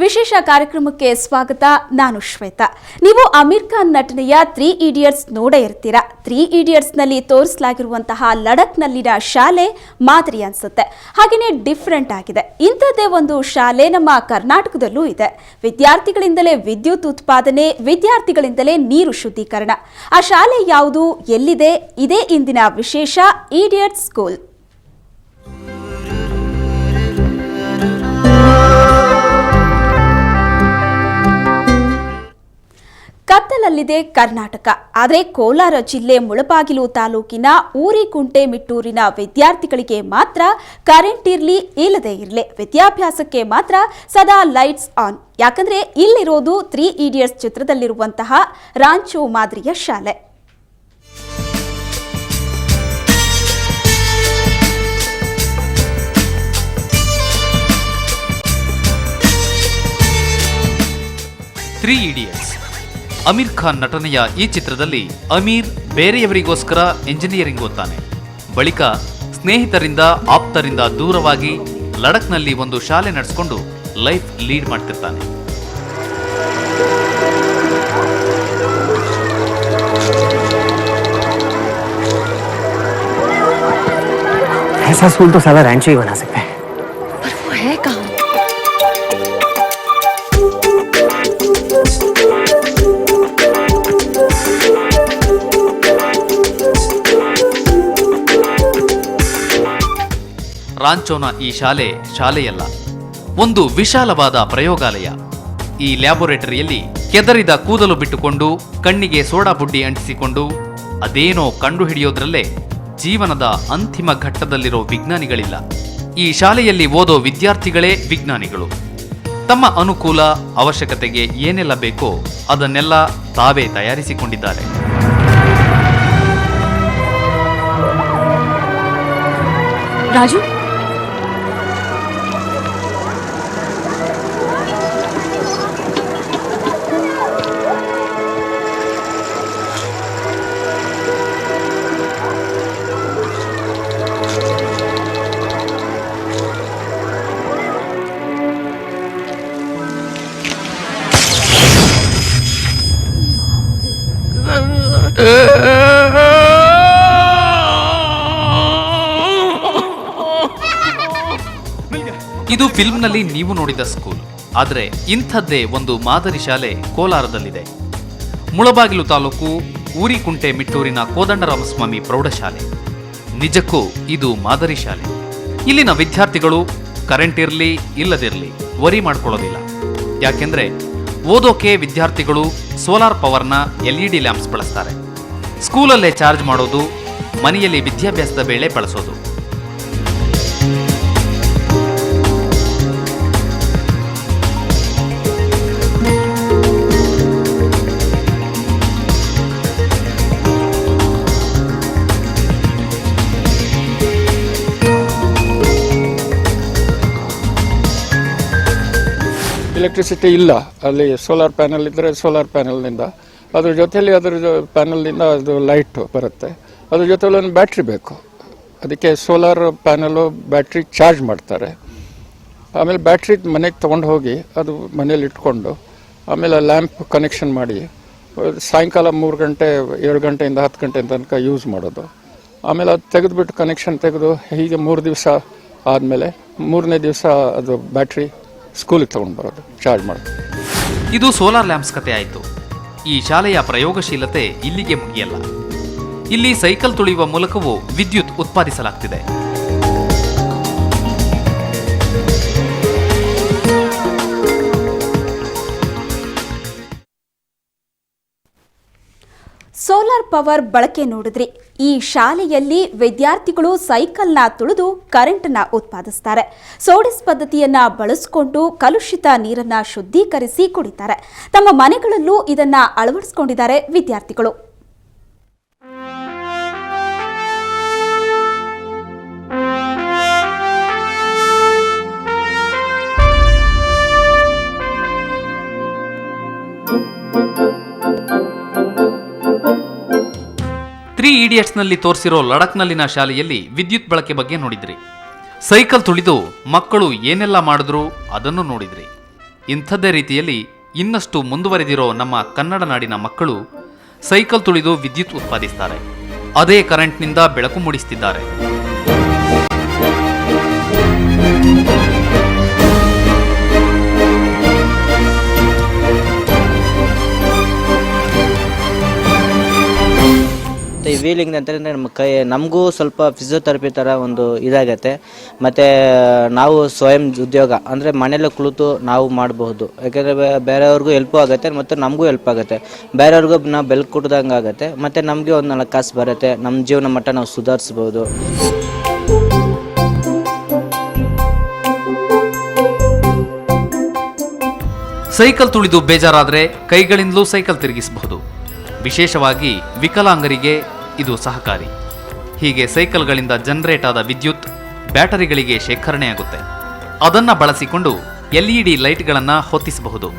ವಿಶೇಷ ಕಾರ್ಯಕ್ರಮಕ್ಕೆ ಸ್ವಾಗತ. ನಾನು ಶ್ವೇತಾ. ನೀವು ಅಮೀರ್ ಖಾನ್ ನಟನೆಯ 3 ಇಡಿಯಟ್ಸ್ ನೋಡೇ ಇರ್ತೀರಾ. 3 ಇಡಿಯಟ್ಸ್ ನಲ್ಲಿ ತೋರಿಸಲಾಗಿರುವಂತಹ ಲಡಕ್ನಲ್ಲಿನ ಶಾಲೆ ಮಾದರಿ ಅನ್ಸುತ್ತೆ. ಹಾಗೇನೆ ಡಿಫರೆಂಟ್ ಆಗಿದೆ. ಇಂಥದ್ದೇ ಒಂದು ಶಾಲೆ ನಮ್ಮ ಕರ್ನಾಟಕದಲ್ಲೂ ಇದೆ. ವಿದ್ಯಾರ್ಥಿಗಳಿಂದಲೇ ವಿದ್ಯುತ್ ಉತ್ಪಾದನೆ, ವಿದ್ಯಾರ್ಥಿಗಳಿಂದಲೇ ನೀರು ಶುದ್ಧೀಕರಣ. ಆ ಶಾಲೆ ಯಾವುದು, ಎಲ್ಲಿದೆ? ಇದೇ ಇಂದಿನ ವಿಶೇಷ ಇಡಿಯಟ್ ಸ್ಕೂಲ್. ಕತ್ತಲಲ್ಲಿದೆ ಕರ್ನಾಟಕ. ಆದರೆ ಕೋಲಾರ ಜಿಲ್ಲೆ ಮುಳಬಾಗಿಲು ತಾಲೂಕಿನ ಊರಿಕುಂಟೆ ಮಿಟ್ಟೂರಿನ ವಿದ್ಯಾರ್ಥಿಗಳಿಗೆ ಮಾತ್ರ ಕರೆಂಟ್ ಇರಲಿ ಇಲ್ಲದೇ ಇರಲಿ, ವಿದ್ಯಾಭ್ಯಾಸಕ್ಕೆ ಮಾತ್ರ ಸದಾ ಲೈಟ್ಸ್ ಆನ್. ಯಾಕಂದ್ರೆ ಇಲ್ಲಿರೋದು 3 ಇಡಿಯಟ್ಸ್ ಚಿತ್ರದಲ್ಲಿರುವಂತಹ ರಾಂಚೋ ಮಾದರಿಯ ಶಾಲೆ. Three idiots. ಅಮೀರ್ ಖಾನ್ ನಟನೆಯ ಈ ಚಿತ್ರದಲ್ಲಿ ಅಮೀರ್ ಬೇರೆಯವರಿಗೋಸ್ಕರ ಎಂಜಿನಿಯರಿಂಗ್ ಓದ್ತಾನೆ. ಬಳಿಕ ಸ್ನೇಹಿತರಿಂದ ಆಪ್ತರಿಂದ ದೂರವಾಗಿ ಲಡಕ್ನಲ್ಲಿ ಒಂದು ಶಾಲೆ ನಡೆಸಿಕೊಂಡು ಲೈಫ್ ಲೀಡ್ ಮಾಡ್ತಿರ್ತಾನೆ. ऐसा स्कूल तो साला रैंचो ही बना सकते हैं। पर वो है कहाँ? ರಾಂಚೋನ ಈ ಶಾಲೆಯಲ್ಲ, ಒಂದು ವಿಶಾಲವಾದ ಪ್ರಯೋಗಾಲಯ. ಈ ಲ್ಯಾಬೊರೇಟರಿಯಲ್ಲಿ ಕೆದರಿದ ಕೂದಲು ಬಿಟ್ಟುಕೊಂಡು, ಕಣ್ಣಿಗೆ ಸೋಡಾ ಬುಡ್ಡಿ ಅಂಟಿಸಿಕೊಂಡು ಅದೇನೋ ಕಂಡುಹಿಡಿಯೋದ್ರಲ್ಲೇ ಜೀವನದ ಅಂತಿಮ ಘಟ್ಟದಲ್ಲಿರೋ ವಿಜ್ಞಾನಿಗಳಿಲ್ಲ. ಈ ಶಾಲೆಯಲ್ಲಿ ಓದೋ ವಿದ್ಯಾರ್ಥಿಗಳೇ ವಿಜ್ಞಾನಿಗಳು. ತಮ್ಮ ಅನುಕೂಲ, ಅವಶ್ಯಕತೆಗೆ ಏನೆಲ್ಲ ಬೇಕೋ ಅದನ್ನೆಲ್ಲ ತಾವೇ ತಯಾರಿಸಿಕೊಂಡಿದ್ದಾರೆ. ರಾಜು, ಇದು ಫಿಲ್ಮ್ನಲ್ಲಿ ನೀವು ನೋಡಿದ ಸ್ಕೂಲ್. ಆದರೆ ಇಂಥದ್ದೇ ಒಂದು ಮಾದರಿ ಶಾಲೆ ಕೋಲಾರದಲ್ಲಿದೆ. ಮುಳಬಾಗಿಲು ತಾಲೂಕು ಊರಿಕುಂಟೆ ಮಿಟ್ಟೂರಿನ ಕೋದಂಡರಾಮಸ್ವಾಮಿ ಪ್ರೌಢಶಾಲೆ. ನಿಜಕ್ಕೂ ಇದು ಮಾದರಿ ಶಾಲೆ. ಇಲ್ಲಿನ ವಿದ್ಯಾರ್ಥಿಗಳು ಕರೆಂಟ್ ಇರಲಿ ಇಲ್ಲದಿರಲಿ ವರಿ ಮಾಡ್ಕೊಳ್ಳೋದಿಲ್ಲ. ಯಾಕೆಂದ್ರೆ ಓದೋಕೆ ವಿದ್ಯಾರ್ಥಿಗಳು ಸೋಲಾರ್ ಪವರ್ನ LED ಲ್ಯಾಂಪ್ಸ್ ಬಳಸ್ತಾರೆ. ಸ್ಕೂಲಲ್ಲೇ ಚಾರ್ಜ್ ಮಾಡೋದು, ಮನೆಯಲ್ಲಿ ವಿದ್ಯಾಭ್ಯಾಸದ ವೇಳೆ ಬಳಸೋದು. ಎಲೆಕ್ಟ್ರಿಸಿಟಿ ಇಲ್ಲ, ಅಲ್ಲಿ ಸೋಲಾರ್ ಪ್ಯಾನಲ್ ಇದ್ದರೆ ಸೋಲಾರ್ ಪ್ಯಾನಲ್ನಿಂದ, ಅದ್ರ ಜೊತೆಯಲ್ಲಿ ಅದರ ಪ್ಯಾನಲ್ನಿಂದ ಅದು ಲೈಟ್ ಬರುತ್ತೆ. ಅದ್ರ ಜೊತೆಲಿ ಒಂದು ಬ್ಯಾಟ್ರಿ ಬೇಕು. ಅದಕ್ಕೆ ಸೋಲಾರ್ ಪ್ಯಾನಲು ಬ್ಯಾಟ್ರಿ ಚಾರ್ಜ್ ಮಾಡ್ತಾರೆ. ಆಮೇಲೆ ಬ್ಯಾಟ್ರಿ ಮನೆಗೆ ತೊಗೊಂಡು ಹೋಗಿ ಅದು ಮನೇಲಿ ಇಟ್ಕೊಂಡು ಆಮೇಲೆ ಲ್ಯಾಂಪ್ ಕನೆಕ್ಷನ್ ಮಾಡಿ ಸಾಯಂಕಾಲ 3 ಗಂಟೆ 7 ಗಂಟೆಯಿಂದ 10 ಗಂಟೆ ತನಕ ಯೂಸ್ ಮಾಡೋದು. ಆಮೇಲೆ ಅದು ತೆಗೆದುಬಿಟ್ಟು ಕನೆಕ್ಷನ್ ತೆಗೆದು ಹೀಗೆ 3 ದಿವಸ ಆದಮೇಲೆ 3ನೇ ದಿವಸ ಅದು ಬ್ಯಾಟ್ರಿ ಸ್ಕೂಲಿಗೆ ತಗೊಂಡು ಬರೋದು, ಚಾರ್ಜ್ ಮಾಡೋದು. ಇದು ಸೋಲಾರ್ ಲ್ಯಾಂಪ್ಸ್ ಕತೆ ಆಯಿತು. ಈ ಶಾಲೆಯ ಪ್ರಯೋಗಶೀಲತೆ ಇಲ್ಲಿಗೆ ಮುಗಿಯಲ್ಲ. ಇಲ್ಲಿ ಸೈಕಲ್ ತುಳಿಯುವ ಮೂಲಕವೂ ವಿದ್ಯುತ್ ಉತ್ಪಾದಿಸಲಾಗ್ತಿದೆ. ಸೋಲಾರ್ ಪವರ್ ಬಳಕೆ ನೋಡಿದ್ರಿ. ಈ ಶಾಲೆಯಲ್ಲಿ ವಿದ್ಯಾರ್ಥಿಗಳು ಸೈಕಲ್ನ ತುಳಿದು ಕರೆಂಟ್ನ ಉತ್ಪಾದಿಸ್ತಾರೆ. ಸೋಡಿಸ್ ಪದ್ಧತಿಯನ್ನ ಬಳಸಿಕೊಂಡು ಕಲುಷಿತ ನೀರನ್ನ ಶುದ್ಧೀಕರಿಸಿ ಕುಡಿತಾರೆ. ತಮ್ಮ ಮನೆಗಳಲ್ಲೂ ಇದನ್ನ ಅಳವಡಿಸಿಕೊಂಡಿದ್ದಾರೆ ವಿದ್ಯಾರ್ಥಿಗಳು. ತ್ರೀ ಇಡಿಯಟ್ಸ್ನಲ್ಲಿ ತೋರಿಸಿರೋ ಲಡಕ್ನಲ್ಲಿನ ಶಾಲೆಯಲ್ಲಿ ವಿದ್ಯುತ್ ಬಳಕೆ ಬಗ್ಗೆ ನೋಡಿದ್ರಿ. ಸೈಕಲ್ ತುಳಿದು ಮಕ್ಕಳು ಏನೆಲ್ಲ ಮಾಡಿದ್ರು ಅದನ್ನು ನೋಡಿದ್ರಿ. ಇಂಥದ್ದೇ ರೀತಿಯಲ್ಲಿ ಇನ್ನಷ್ಟು ಮುಂದುವರೆದಿರೋ ನಮ್ಮ ಕನ್ನಡ ನಾಡಿನ ಮಕ್ಕಳು ಸೈಕಲ್ ತುಳಿದು ವಿದ್ಯುತ್ ಉತ್ಪಾದಿಸ್ತಾರೆ. ಅದೇ ಕರೆಂಟ್ನಿಂದ ಬೆಳಕು ಮೂಡಿಸ್ತಿದ್ದಾರೆ. ಈ ವೀಲಿಂಗ್ ಅಂತಂದರೆ ನಮ್ಮ ನಮಗೂ ಸ್ವಲ್ಪ ಫಿಸಿಯೋಥೆರಪಿ ಥರ ಒಂದು ಇದಾಗತ್ತೆ. ಮತ್ತು ನಾವು ಸ್ವಯಂ ಉದ್ಯೋಗ ಅಂದರೆ ಮನೇಲಿ ಕುಳಿತು ನಾವು ಮಾಡಬಹುದು. ಯಾಕೆಂದರೆ ಬೇರೆಯವ್ರಿಗೂ ಹೆಲ್ಪು ಆಗುತ್ತೆ ಮತ್ತು ನಮಗೂ ಹೆಲ್ಪ್ ಆಗುತ್ತೆ. ಬೇರೆಯವ್ರಿಗೂ ನಾವು ಬೆಲೆ ಕೊಡ್ದಂಗೆ ಆಗುತ್ತೆ. ಮತ್ತು ನಮಗೆ ಒಂದು 4 ಕಾಸು ಬರುತ್ತೆ. ನಮ್ಮ ಜೀವನ ಮಟ್ಟ ನಾವು ಸುಧಾರಿಸ್ಬೋದು. ಸೈಕಲ್ ತುಳಿದು ಬೇಜಾರಾದರೆ ಕೈಗಳಿಂದಲೂ ಸೈಕಲ್ ತಿರುಗಿಸಬಹುದು. ವಿಶೇಷವಾಗಿ ವಿಕಲಾಂಗರಿಗೆ ಇದು ಸಹಕಾರಿ. ಹೀಗೆ ಸೈಕಲ್ಗಳಿಂದ ಜನರೇಟ್ ಆದ ವಿದ್ಯುತ್ ಬ್ಯಾಟರಿಗಳಿಗೆ ಶೇಖರಣೆಯಾಗುತ್ತೆ. ಅದನ್ನು ಬಳಸಿಕೊಂಡು LED ಲೈಟ್ಗಳನ್ನು ಹೊತ್ತಿಸಬಹುದು.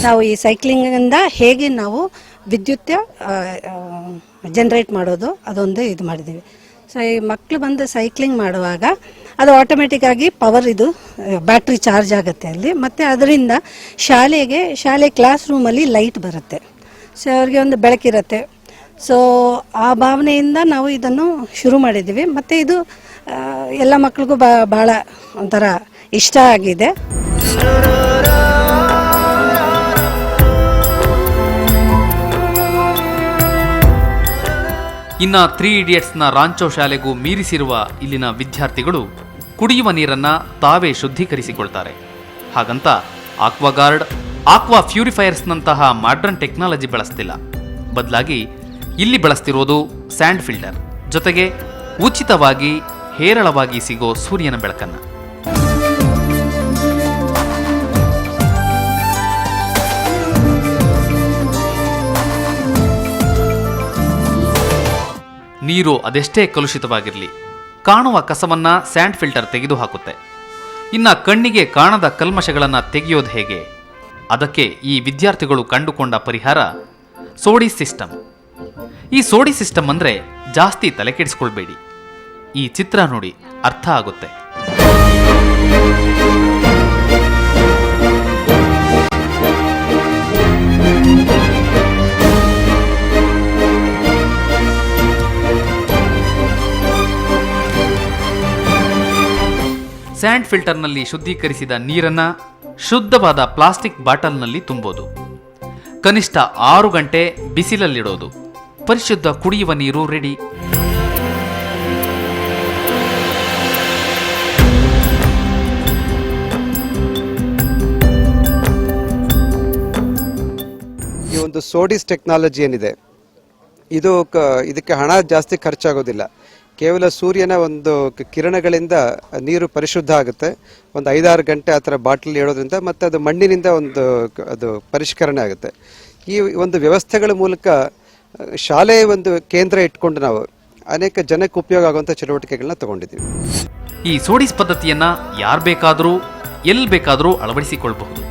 ನಾವು ಈ ಸೈಕ್ಲಿಂಗಿಂದ ಹೇಗೆ ನಾವು ವಿದ್ಯುತ್ ಜನರೇಟ್ ಮಾಡೋದು ಅದೊಂದು ಇದು ಮಾಡಿದ್ದೀವಿ. ಸೊ ಈ ಮಕ್ಕಳು ಬಂದು ಸೈಕ್ಲಿಂಗ್ ಮಾಡುವಾಗ ಅದು ಆಟೋಮೆಟಿಕ್ಕಾಗಿ ಪವರ್ ಇದು ಬ್ಯಾಟ್ರಿ ಚಾರ್ಜ್ ಆಗುತ್ತೆ ಅಲ್ಲಿ. ಮತ್ತು ಅದರಿಂದ ಶಾಲೆ ಕ್ಲಾಸ್ ರೂಮಲ್ಲಿ ಲೈಟ್ ಬರುತ್ತೆ. ಸೊ ಅವ್ರಿಗೆ ಒಂದು ಬೆಳಕಿರುತ್ತೆ. ಸೊ ಆ ಭಾವನೆಯಿಂದ ನಾವು ಇದನ್ನು ಶುರು ಮಾಡಿದ್ದೀವಿ. ಮತ್ತು ಇದು ಎಲ್ಲ ಮಕ್ಕಳಿಗೂ ಭಾಳ ಒಂಥರ ಇಷ್ಟ ಆಗಿದೆ. ಇನ್ನು 3 ಇಡಿಯಟ್ಸ್ನ ರಾಂಚೋ ಶಾಲೆಗೂ ಮೀರಿಸಿರುವ ಇಲ್ಲಿನ ವಿದ್ಯಾರ್ಥಿಗಳು ಕುಡಿಯುವ ನೀರನ್ನು ತಾವೇ ಶುದ್ಧೀಕರಿಸಿಕೊಳ್ತಾರೆ. ಹಾಗಂತ ಆಕ್ವಾಗಾರ್ಡ್, ಆಕ್ವಾ ಪ್ಯೂರಿಫೈಯರ್ಸ್ನಂತಹ ಮಾಡ್ರನ್ ಟೆಕ್ನಾಲಜಿ ಬಳಸ್ತಿಲ್ಲ. ಬದಲಾಗಿ ಇಲ್ಲಿ ಬಳಸ್ತಿರೋದು ಸ್ಯಾಂಡ್ ಫಿಲ್ಟರ್, ಜೊತೆಗೆ ಉಚಿತವಾಗಿ ಹೇರಳವಾಗಿ ಸಿಗೋ ಸೂರ್ಯನ ಬೆಳಕನ್ನು. ನೀರು ಅದೆಷ್ಟೇ ಕಲುಷಿತವಾಗಿರಲಿ, ಕಾಣುವ ಕಸವನ್ನ ಸ್ಯಾಂಡ್ ಫಿಲ್ಟರ್ ತೆಗೆದುಹಾಕುತ್ತೆ. ಇನ್ನು ಕಣ್ಣಿಗೆ ಕಾಣದ ಕಲ್ಮಶಗಳನ್ನು ತೆಗೆಯೋದು ಹೇಗೆ? ಅದಕ್ಕೆ ಈ ವಿದ್ಯಾರ್ಥಿಗಳು ಕಂಡುಕೊಂಡ ಪರಿಹಾರ ಸೋಡಿ ಸಿಸ್ಟಮ್. ಈ ಸೋಡಿ ಸಿಸ್ಟಮ್ ಅಂದರೆ ಜಾಸ್ತಿ ತಲೆ ಕೆಡಿಸ್ಕೊಳ್ಬೇಡಿ. ಈ ಚಿತ್ರ ನೋಡಿ ಅರ್ಥ ಆಗುತ್ತೆ. ಸ್ಯಾಂಡ್ ಫಿಲ್ಟರ್ನಲ್ಲಿ ಶುದ್ಧೀಕರಿಸಿದ ನೀರನ್ನು ಶುದ್ಧವಾದ ಪ್ಲಾಸ್ಟಿಕ್ ಬಾಟಲ್ನಲ್ಲಿ ತುಂಬೋದು. ಕನಿಷ್ಠ 6 ಗಂಟೆ ಬಿಸಿಲಲ್ಲಿಡೋದು. ಪರಿಶುದ್ಧ ಕುಡಿಯುವ ನೀರು ರೆಡಿ. ಈ ಒಂದು ಸೋಡಿಸ್ ಟೆಕ್ನಾಲಜಿ ಏನಿದೆ, ಇದಕ್ಕೆ ಹಣ ಜಾಸ್ತಿ ಖರ್ಚಾಗೋದಿಲ್ಲ. ಕೇವಲ ಸೂರ್ಯನ ಒಂದು ಕಿರಣಗಳಿಂದ ನೀರು ಪರಿಶುದ್ಧ ಆಗುತ್ತೆ. ಒಂದು 5-6 ಗಂಟೆ ಆ ಥರ ಬಾಟಲ್ ಇಡೋದ್ರಿಂದ ಮತ್ತು ಅದು ಮಣ್ಣಿನಿಂದ ಅದು ಪರಿಷ್ಕರಣೆ ಆಗುತ್ತೆ. ಈ ಒಂದು ವ್ಯವಸ್ಥೆಗಳ ಮೂಲಕ ಶಾಲೆ ಒಂದು ಕೇಂದ್ರ ಇಟ್ಕೊಂಡು ನಾವು ಅನೇಕ ಜನಕ್ಕೆ ಉಪಯೋಗ ಆಗುವಂಥ ಚಟುವಟಿಕೆಗಳನ್ನ ತಗೊಂಡಿದ್ದೀವಿ. ಈ ಸೋಡಿಸ್ ಪದ್ಧತಿಯನ್ನ ಯಾರು ಬೇಕಾದರೂ ಎಲ್ಲಿ ಬೇಕಾದರೂ ಅಳವಡಿಸಿಕೊಳ್ಳಬಹುದು.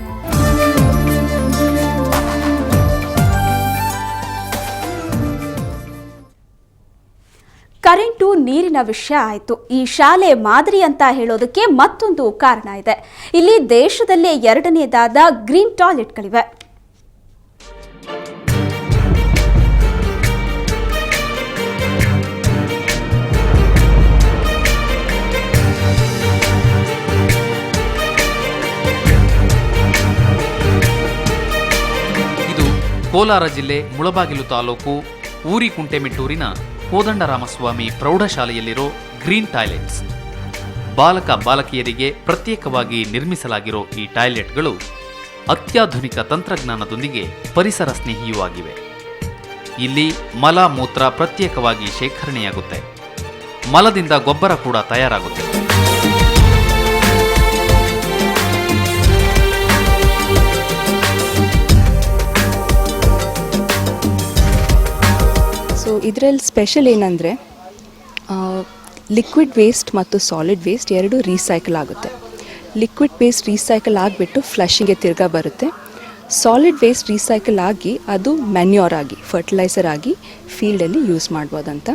ಕರೆಂಟು ನೀರಿನ ವಿಷಯ ಆಯಿತು. ಈ ಶಾಲೆ ಮಾದರಿ ಅಂತ ಹೇಳೋದಕ್ಕೆ ಮತ್ತೊಂದು ಕಾರಣ ಇದೆ. ಇಲ್ಲಿ ದೇಶದಲ್ಲೇ 2ನೇದಾದ ಗ್ರೀನ್ ಟಾಯ್ಲೆಟ್ಗಳಿವೆ. ಇದು ಕೋಲಾರ ಜಿಲ್ಲೆ ಮುಳಬಾಗಿಲು ತಾಲೂಕು ಊರಿಕುಂಟೆಮಿಟ್ಟೂರಿನ ಕೋದಂಡರಾಮಸ್ವಾಮಿ ಪ್ರೌಢಶಾಲೆಯಲ್ಲಿರೋ ಗ್ರೀನ್ ಟಾಯ್ಲೆಟ್ಸ್. ಬಾಲಕ ಬಾಲಕಿಯರಿಗೆ ಪ್ರತ್ಯೇಕವಾಗಿ ನಿರ್ಮಿಸಲಾಗಿರೋ ಈ ಟಾಯ್ಲೆಟ್ಗಳು ಅತ್ಯಾಧುನಿಕ ತಂತ್ರಜ್ಞಾನದೊಂದಿಗೆ ಪರಿಸರ ಸ್ನೇಹಿಯೂ ಆಗಿವೆ. ಇಲ್ಲಿ ಮಲ ಮೂತ್ರ ಪ್ರತ್ಯೇಕವಾಗಿ ಶೇಖರಣೆಯಾಗುತ್ತೆ. ಮಲದಿಂದ ಗೊಬ್ಬರ ಕೂಡ ತಯಾರಾಗುತ್ತೆ. ಸೊ ಇದರಲ್ಲಿ ಸ್ಪೆಷಲ್ ಏನಂದರೆ ಲಿಕ್ವಿಡ್ ವೇಸ್ಟ್ ಮತ್ತು ಸಾಲಿಡ್ ವೇಸ್ಟ್ ಎರಡು ರೀಸೈಕಲ್ ಆಗುತ್ತೆ. ಲಿಕ್ವಿಡ್ ವೇಸ್ಟ್ ರೀಸೈಕಲ್ ಆಗಿಬಿಟ್ಟು ಫ್ಲಶಿಗೆ ತಿರ್ಗಾ ಬರುತ್ತೆ. ಸಾಲಿಡ್ ವೇಸ್ಟ್ ರೀಸೈಕಲ್ ಆಗಿ ಅದು ಮ್ಯಾನ್ಯೂರ್ ಆಗಿ ಫರ್ಟಿಲೈಸರ್ ಆಗಿ ಫೀಲ್ಡಲ್ಲಿ ಯೂಸ್ ಮಾಡ್ಬೋದಂತ.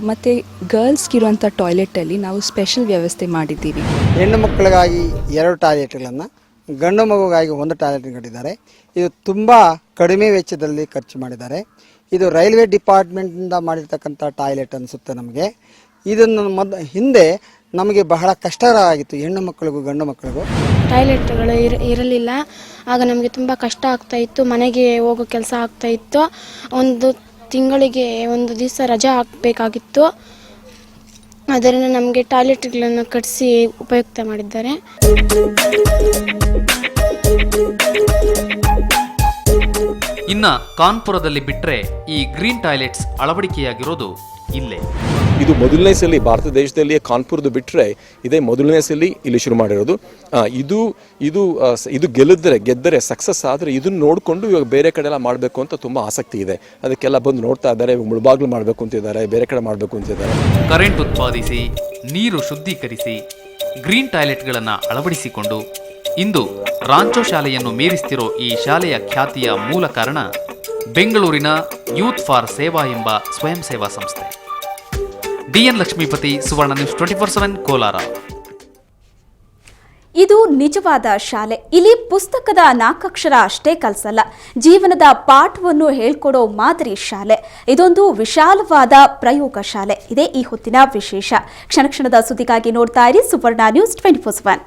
ಮತ್ತು ಗರ್ಲ್ಸ್ಗಿರುವಂಥ ಟಾಯ್ಲೆಟಲ್ಲಿ ನಾವು ಸ್ಪೆಷಲ್ ವ್ಯವಸ್ಥೆ ಮಾಡಿದ್ದೀವಿ. ಹೆಣ್ಣು ಮಕ್ಕಳಿಗಾಗಿ 2 ಟಾಯ್ಲೆಟ್ಗಳನ್ನು, ಗಂಡು ಮಗುಗಾಗಿ 1 ಟಾಯ್ಲೆಟ್ ಕಟ್ಟಿದ್ದಾರೆ. ಇದು ತುಂಬ ಕಡಿಮೆ ವೆಚ್ಚದಲ್ಲಿ ಖರ್ಚು ಮಾಡಿದ್ದಾರೆ. ಇದು ರೈಲ್ವೆ ಡಿಪಾರ್ಟ್ಮೆಂಟಿಂದ ಮಾಡಿರ್ತಕ್ಕಂಥ ಟಾಯ್ಲೆಟ್ ಅನಿಸುತ್ತೆ ನಮಗೆ. ಇದನ್ನು ಹಿಂದೆ ನಮಗೆ ಬಹಳ ಕಷ್ಟ ಆಗಿತ್ತು, ಹೆಣ್ಣು ಮಕ್ಕಳಿಗೂ ಗಂಡು ಮಕ್ಕಳಿಗೂ. ಟಾಯ್ಲೆಟ್ಗಳು ಇರಲಿಲ್ಲ. ಆಗ ನಮಗೆ ತುಂಬ ಕಷ್ಟ ಆಗ್ತಾ ಇತ್ತು, ಮನೆಗೆ ಹೋಗೋ ಕೆಲಸ ಆಗ್ತಾ ಇತ್ತು. ಒಂದು ತಿಂಗಳಿಗೆ 1 ದಿವಸ ರಜಾ ಹಾಕಬೇಕಾಗಿತ್ತು. ಅದರಿಂದ ನಮಗೆ ಟಾಯ್ಲೆಟ್ಗಳನ್ನು ಕಟ್ಟಿಸಿ ಉಪಯುಕ್ತ ಮಾಡಿದ್ದಾರೆ. ಇನ್ನು ಕಾನ್ಪುರದಲ್ಲಿ ಬಿಟ್ಟರೆ ಈ ಗ್ರೀನ್ ಟಾಯ್ಲೆಟ್ಸ್ ಅಳವಡಿಕೆಯಾಗಿರೋದು ಇಲ್ಲೇ. ಇದು ಮೊದಲನೇ ಸಲ ಭಾರತ ದೇಶದಲ್ಲಿ ಕಾನ್ಪುರದ್ದು ಬಿಟ್ಟರೆ ಇದೇ ಮೊದಲನೇ ಸಲ ಇಲ್ಲಿ ಶುರು ಮಾಡಿರೋದು. ಇದು ಗೆದ್ದರೆ ಸಕ್ಸಸ್ ಆದರೆ ಇದನ್ನು ನೋಡಿಕೊಂಡು ಇವಾಗ ಬೇರೆ ಕಡೆ ಎಲ್ಲ ಮಾಡಬೇಕು ಅಂತ ತುಂಬ ಆಸಕ್ತಿ ಇದೆ. ಅದಕ್ಕೆಲ್ಲ ಬಂದು ನೋಡ್ತಾ ಇದ್ದಾರೆ. ಮುಳಬಾಗ್ಲು ಮಾಡಬೇಕು ಅಂತಿದ್ದಾರೆ, ಬೇರೆ ಕಡೆ ಮಾಡಬೇಕು ಅಂತಿದ್ದಾರೆ. ಕರೆಂಟ್ ಉತ್ಪಾದಿಸಿ, ನೀರು ಶುದ್ಧೀಕರಿಸಿ, ಗ್ರೀನ್ ಟಾಯ್ಲೆಟ್ಗಳನ್ನು ಅಳವಡಿಸಿಕೊಂಡು ಇಂದು ರಾಂಚೋ ಶಾಲೆಯನ್ನು ಮೀರಿಸ್ತಿರೋ ಈ ಶಾಲೆಯ ಖ್ಯಾತಿಯ ಮೂಲ ಕಾರಣ ಬೆಂಗಳೂರಿನ ಯೂತ್ ಫಾರ್ ಸೇವಾ ಎಂಬ ಸ್ವಯಂ ಸೇವಾ ಸಂಸ್ಥೆ. ಡಿಎನ್ ಲಕ್ಷ್ಮೀಪತಿ, ಸುವರ್ಣ ನ್ಯೂಸ್ 24/7, ಕೋಲಾರ. ಇದು ನಿಜವಾದ ಶಾಲೆ. ಇಲ್ಲಿ ಪುಸ್ತಕದ 4 ಅಕ್ಷರ ಅಷ್ಟೇ ಕಲಿಸಲ್ಲ, ಜೀವನದ ಪಾಠವನ್ನು ಹೇಳ್ಕೊಡೋ ಮಾದರಿ ಶಾಲೆ. ಇದೊಂದು ವಿಶಾಲವಾದ ಪ್ರಯೋಗ ಶಾಲೆ. ಇದೇ ಈ ಹೊತ್ತಿನ ವಿಶೇಷ. ಕ್ಷಣ ಕ್ಷಣದ ಸುದ್ದಿಗಾಗಿ ನೋಡ್ತಾ ಇರಿ ಸುವರ್ಣ ನ್ಯೂಸ್ 24/7.